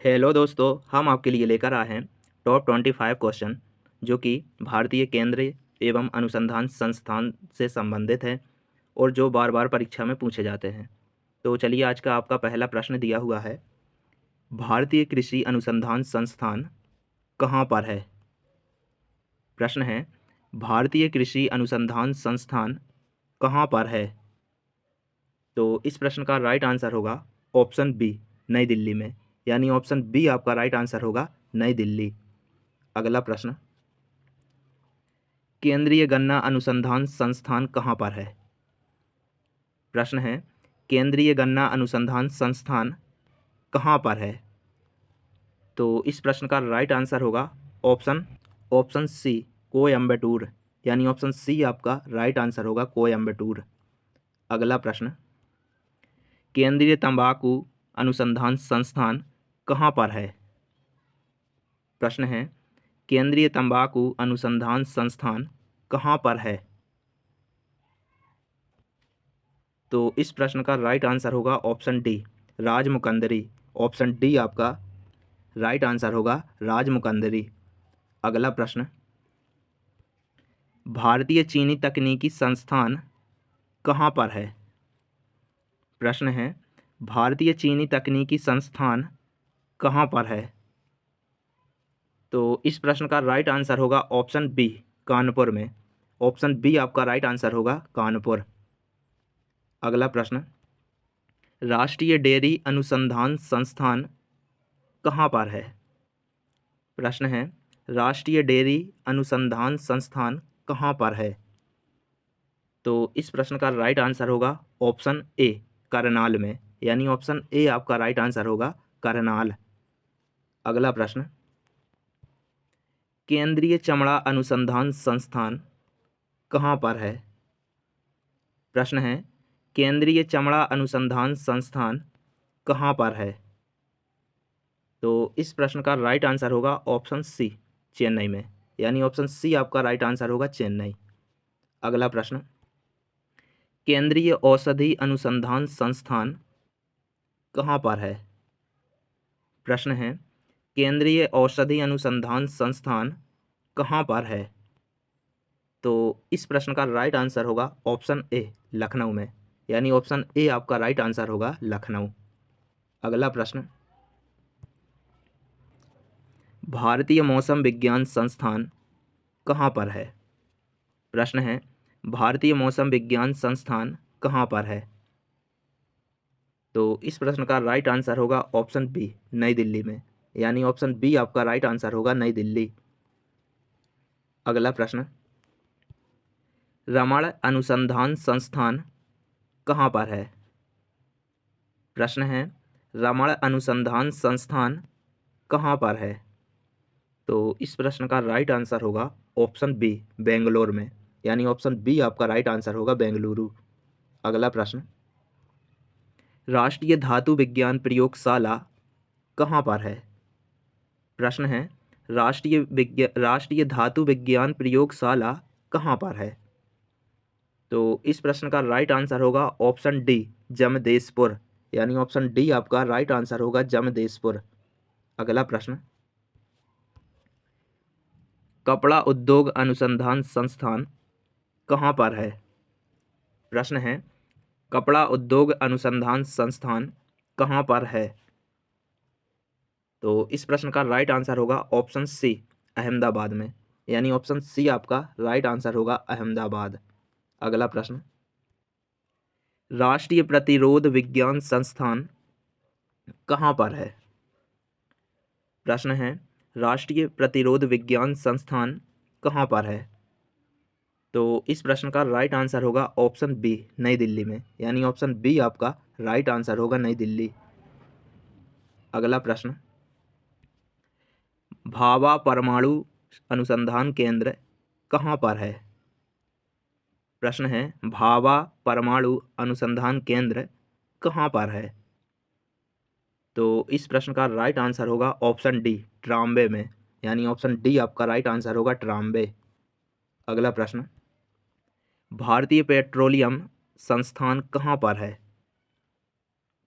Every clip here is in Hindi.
हेलो दोस्तों, हम आपके लिए लेकर आए हैं टॉप 25 क्वेश्चन जो कि भारतीय केंद्रीय एवं अनुसंधान संस्थान से संबंधित है और जो बार बार परीक्षा में पूछे जाते हैं। तो चलिए, आज का आपका पहला प्रश्न दिया हुआ है, भारतीय कृषि अनुसंधान संस्थान कहाँ पर है? प्रश्न है, भारतीय कृषि अनुसंधान संस्थान कहाँ पर है? तो इस प्रश्न का राइट आंसर होगा ऑप्शन बी, नई दिल्ली में। यानी ऑप्शन बी आपका राइट आंसर होगा, नई दिल्ली। अगला प्रश्न, केंद्रीय गन्ना अनुसंधान संस्थान कहाँ पर है? प्रश्न है, केंद्रीय गन्ना अनुसंधान संस्थान कहाँ पर है? तो इस प्रश्न का राइट आंसर होगा ऑप्शन ऑप्शन सी, कोयम्बटूर। यानी ऑप्शन सी आपका राइट आंसर होगा, कोयम्बटूर। अगला प्रश्न, केंद्रीय तंबाकू अनुसंधान संस्थान कहाँ पर है? प्रश्न है, केंद्रीय तंबाकू अनुसंधान संस्थान कहाँ पर है? तो इस प्रश्न का राइट आंसर होगा ऑप्शन डी, राजमुकंदरी। ऑप्शन डी आपका राइट आंसर होगा, राजमुकंदरी। अगला प्रश्न, भारतीय चीनी तकनीकी संस्थान कहाँ पर है? प्रश्न है, भारतीय चीनी तकनीकी संस्थान कहाँ पर है? तो इस प्रश्न का राइट आंसर होगा ऑप्शन बी, कानपुर में। ऑप्शन बी आपका राइट आंसर होगा, कानपुर। अगला प्रश्न, राष्ट्रीय डेयरी अनुसंधान संस्थान कहाँ पर है? प्रश्न है, राष्ट्रीय डेयरी अनुसंधान संस्थान कहाँ पर है? तो इस प्रश्न का राइट आंसर होगा ऑप्शन ए, करनाल में। यानी ऑप्शन ए आपका राइट आंसर होगा, करनाल। अगला प्रश्न, केंद्रीय चमड़ा अनुसंधान संस्थान कहाँ पर है? प्रश्न है, केंद्रीय चमड़ा अनुसंधान संस्थान कहाँ पर है? तो इस प्रश्न का राइट आंसर होगा ऑप्शन सी, चेन्नई में। यानी ऑप्शन सी आपका राइट आंसर होगा, चेन्नई। अगला प्रश्न, केंद्रीय औषधि अनुसंधान संस्थान कहाँ पर है? प्रश्न है, केंद्रीय औषधि अनुसंधान संस्थान कहाँ पर है? तो इस प्रश्न का राइट आंसर होगा ऑप्शन ए, लखनऊ में। यानी ऑप्शन ए आपका राइट आंसर होगा, लखनऊ। अगला प्रश्न, भारतीय मौसम विज्ञान संस्थान कहाँ पर है? प्रश्न है, भारतीय मौसम विज्ञान संस्थान कहाँ पर है? तो इस प्रश्न का राइट आंसर होगा ऑप्शन बी, नई दिल्ली में। यानी ऑप्शन बी आपका राइट आंसर होगा, नई दिल्ली। अगला प्रश्न, रमण अनुसंधान संस्थान कहाँ पर है? प्रश्न है, रमण अनुसंधान संस्थान कहाँ पर है? तो इस प्रश्न का राइट आंसर होगा ऑप्शन बी, बेंगलोर में। यानी ऑप्शन बी आपका राइट आंसर होगा, बेंगलुरु। अगला प्रश्न, राष्ट्रीय धातु विज्ञान प्रयोगशाला कहाँ पर है? प्रश्न है, राष्ट्रीय धातु विज्ञान प्रयोगशाला कहाँ पर है? तो इस प्रश्न का राइट आंसर होगा ऑप्शन डी, जमदेशपुर। यानी ऑप्शन डी आपका राइट आंसर होगा, जमदेशपुर। अगला प्रश्न, कपड़ा उद्योग अनुसंधान संस्थान कहाँ पर है? प्रश्न है, कपड़ा उद्योग अनुसंधान संस्थान कहाँ पर है? तो इस प्रश्न का राइट आंसर होगा ऑप्शन सी, अहमदाबाद में। यानी ऑप्शन सी आपका राइट आंसर होगा, अहमदाबाद। अगला प्रश्न, राष्ट्रीय प्रतिरोध विज्ञान संस्थान कहाँ पर है? प्रश्न है, राष्ट्रीय प्रतिरोध विज्ञान संस्थान कहाँ पर है? तो इस प्रश्न का राइट आंसर होगा ऑप्शन बी, नई दिल्ली में। यानी ऑप्शन बी आपका राइट आंसर होगा, नई दिल्ली। अगला प्रश्न, भाभा परमाणु अनुसंधान केंद्र कहाँ पर है? प्रश्न है, भाभा परमाणु अनुसंधान केंद्र कहाँ पर है? तो इस प्रश्न का राइट आंसर होगा ऑप्शन डी, ट्राम्बे में। यानी ऑप्शन डी आपका राइट आंसर होगा, ट्राम्बे। अगला प्रश्न, भारतीय पेट्रोलियम संस्थान कहाँ पर है?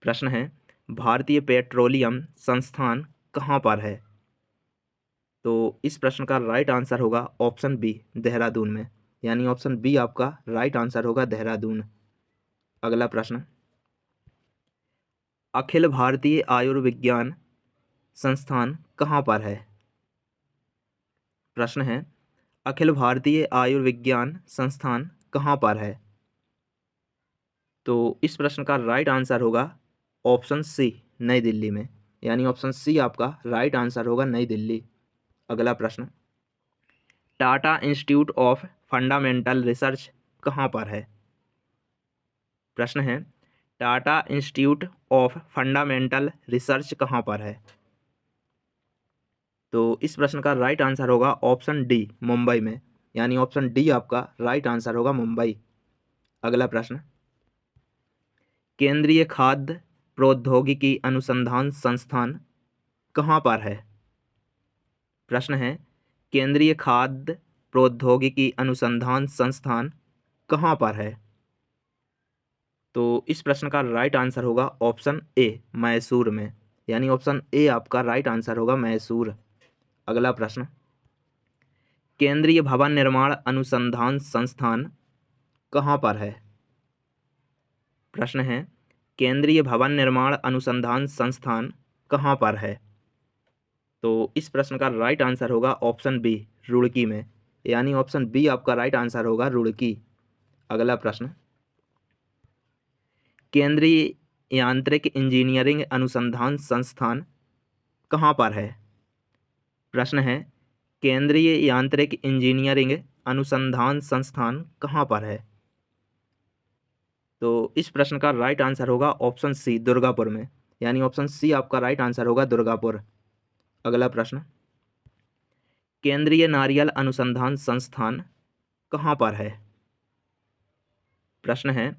प्रश्न है, भारतीय पेट्रोलियम संस्थान कहाँ पर है? तो इस प्रश्न का राइट आंसर होगा ऑप्शन बी, देहरादून में, यानी ऑप्शन बी आपका राइट आंसर होगा, देहरादून। अगला प्रश्न, अखिल भारतीय आयुर्विज्ञान संस्थान कहाँ पर है? प्रश्न है, अखिल भारतीय आयुर्विज्ञान संस्थान कहाँ पर है? तो इस प्रश्न का राइट आंसर होगा ऑप्शन सी, नई दिल्ली में, यानी ऑप्शन सी आपका राइट आंसर होगा, नई दिल्ली। अगला प्रश्न, Tata institute of fundamental research कहाँ पर है? प्रश्न है, Tata institute of fundamental research कहाँ पर है? तो इस प्रश्न का राइट आंसर होगा ऑप्शन डी, मुंबई में, यानी ऑप्शन डी आपका राइट आंसर होगा, मुंबई। अगला प्रश्न, केंद्रीय खाद्य प्रौद्योगिकी अनुसंधान संस्थान कहाँ पर है? प्रश्न है, केंद्रीय खाद्य प्रौद्योगिकी अनुसंधान संस्थान कहाँ पर है? तो इस प्रश्न का राइट आंसर होगा ऑप्शन ए, मैसूर में, यानी ऑप्शन ए आपका राइट आंसर होगा, मैसूर। अगला प्रश्न, केंद्रीय भवन निर्माण अनुसंधान संस्थान कहाँ पर है? प्रश्न है, केंद्रीय भवन निर्माण अनुसंधान संस्थान कहाँ पर है? तो इस प्रश्न का राइट आंसर होगा ऑप्शन बी, रुड़की में, यानी ऑप्शन बी आपका राइट आंसर होगा, रुड़की। अगला प्रश्न, केंद्रीय यांत्रिक इंजीनियरिंग अनुसंधान संस्थान कहाँ पर है? प्रश्न है, केंद्रीय यांत्रिक इंजीनियरिंग अनुसंधान संस्थान कहाँ पर है? तो इस प्रश्न का राइट आंसर होगा ऑप्शन सी, दुर्गापुर में, यानी ऑप्शन सी आपका राइट आंसर होगा, दुर्गापुर। अगला प्रश्न, केंद्रीय नारियल अनुसंधान संस्थान कहाँ पर है? प्रश्न है,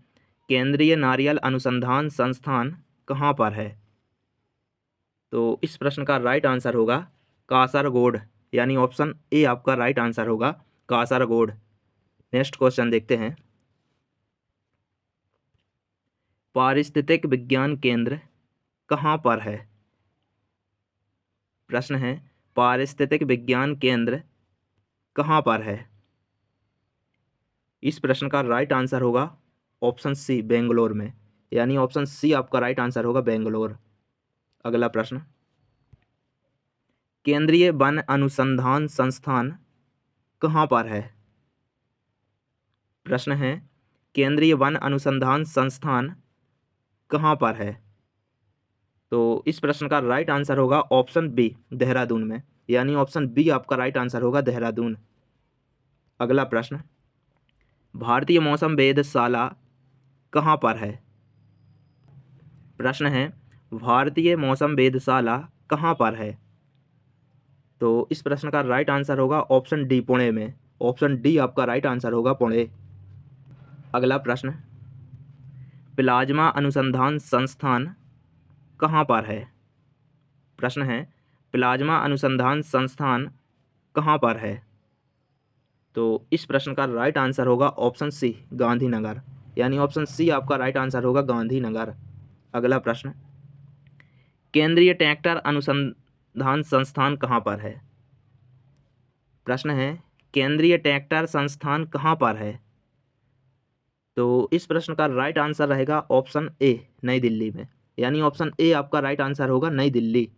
केंद्रीय नारियल अनुसंधान संस्थान कहाँ पर है? तो इस प्रश्न का राइट आंसर होगा कासरगोड, यानी ऑप्शन ए आपका राइट आंसर होगा, कासरगोड। नेक्स्ट क्वेश्चन देखते हैं, पारिस्थितिक विज्ञान केंद्र कहाँ पर है? प्रश्न है, पारिस्थितिक विज्ञान केंद्र कहाँ पर है? इस प्रश्न का राइट आंसर होगा ऑप्शन सी, बेंगलोर में, यानी ऑप्शन सी आपका राइट आंसर होगा, बेंगलोर। अगला प्रश्न, केंद्रीय वन अनुसंधान संस्थान कहाँ पर है? प्रश्न है, केंद्रीय वन अनुसंधान संस्थान कहाँ पर है? तो इस प्रश्न का राइट आंसर होगा ऑप्शन बी, देहरादून में, यानी ऑप्शन बी आपका राइट आंसर होगा, देहरादून। अगला प्रश्न, भारतीय मौसम वेधशाला कहाँ पर है? प्रश्न है, भारतीय मौसम वेधशाला कहाँ पर है? तो इस प्रश्न का राइट आंसर होगा ऑप्शन डी, पुणे में, ऑप्शन डी आपका राइट आंसर होगा, पुणे। अगला प्रश्न, प्लाज्मा अनुसंधान संस्थान कहाँ पर है? प्रश्न है, प्लाज्मा अनुसंधान संस्थान कहाँ पर है? तो इस प्रश्न का राइट आंसर होगा ऑप्शन सी, गांधीनगर, यानी ऑप्शन सी आपका राइट आंसर होगा, गांधीनगर। अगला प्रश्न, केंद्रीय ट्रैक्टर अनुसंधान संस्थान कहाँ पर है? प्रश्न है, केंद्रीय ट्रैक्टर संस्थान कहाँ पर है? तो इस प्रश्न का राइट आंसर रहेगा ऑप्शन ए, नई दिल्ली में, यानी ऑप्शन ए आपका राइट आंसर होगा, नई दिल्ली।